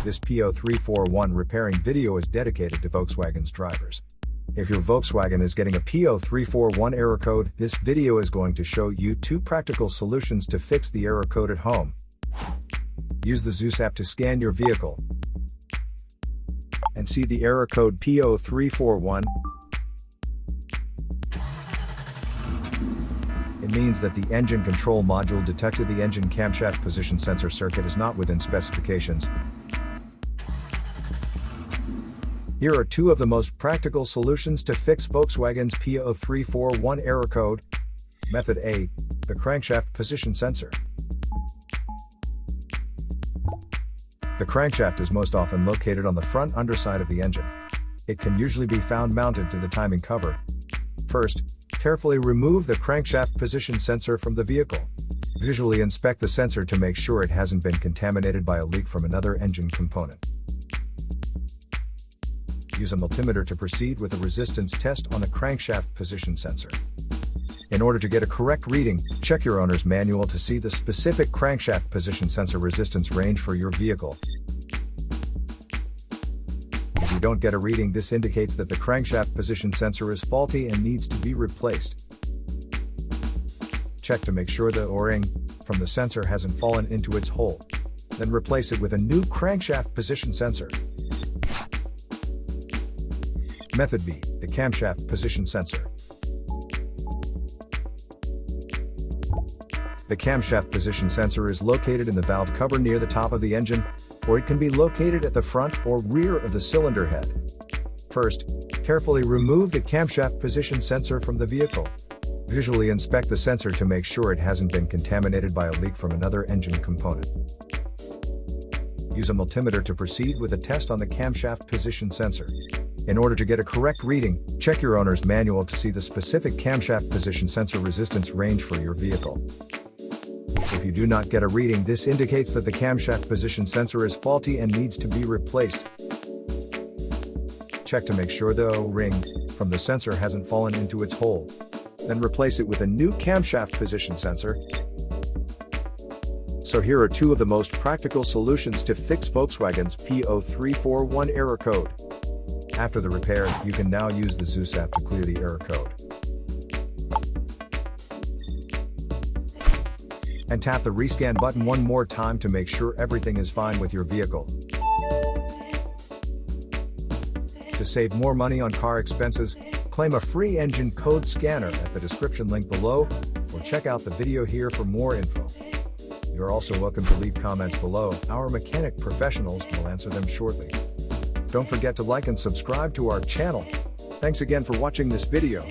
This P0341 repairing video is dedicated to Volkswagen's drivers. If your Volkswagen is getting a P0341 error code, this video is going to show you 2 practical solutions to fix the error code at home. Use the Zeus app to scan your vehicle and see the error code P0341. It means that the engine control module detected the engine camshaft position sensor circuit is not within specifications. Here are 2 of the most practical solutions to fix Volkswagen's P0341 error code. Method A, the crankshaft position sensor. The crankshaft is most often located on the front underside of the engine. It can usually be found mounted to the timing cover. First, carefully remove the crankshaft position sensor from the vehicle. Visually inspect the sensor to make sure it hasn't been contaminated by a leak from another engine component. Use a multimeter to proceed with a resistance test on the crankshaft position sensor. In order to get a correct reading, check your owner's manual to see the specific crankshaft position sensor resistance range for your vehicle. If you don't get a reading, this indicates that the crankshaft position sensor is faulty and needs to be replaced. Check to make sure the O-ring from the sensor hasn't fallen into its hole. Then replace it with a new crankshaft position sensor. Method B, the camshaft position sensor. The camshaft position sensor is located in the valve cover near the top of the engine, or it can be located at the front or rear of the cylinder head. First, carefully remove the camshaft position sensor from the vehicle. Visually inspect the sensor to make sure it hasn't been contaminated by a leak from another engine component. Use a multimeter to proceed with a test on the camshaft position sensor. In order to get a correct reading, check your owner's manual to see the specific camshaft position sensor resistance range for your vehicle. If you do not get a reading, this indicates that the camshaft position sensor is faulty and needs to be replaced. Check to make sure the O-ring from the sensor hasn't fallen into its hole. Then replace it with a new camshaft position sensor. So here are 2 of the most practical solutions to fix Volkswagen's P0341 error code. After the repair, you can now use the Zeus app to clear the error code. And tap the rescan button one more time to make sure everything is fine with your vehicle. To save more money on car expenses, claim a free engine code scanner at the description link below, or check out the video here for more info. You're also welcome to leave comments below. Our mechanic professionals will answer them shortly. Don't forget to like and subscribe to our channel. Thanks again for watching this video.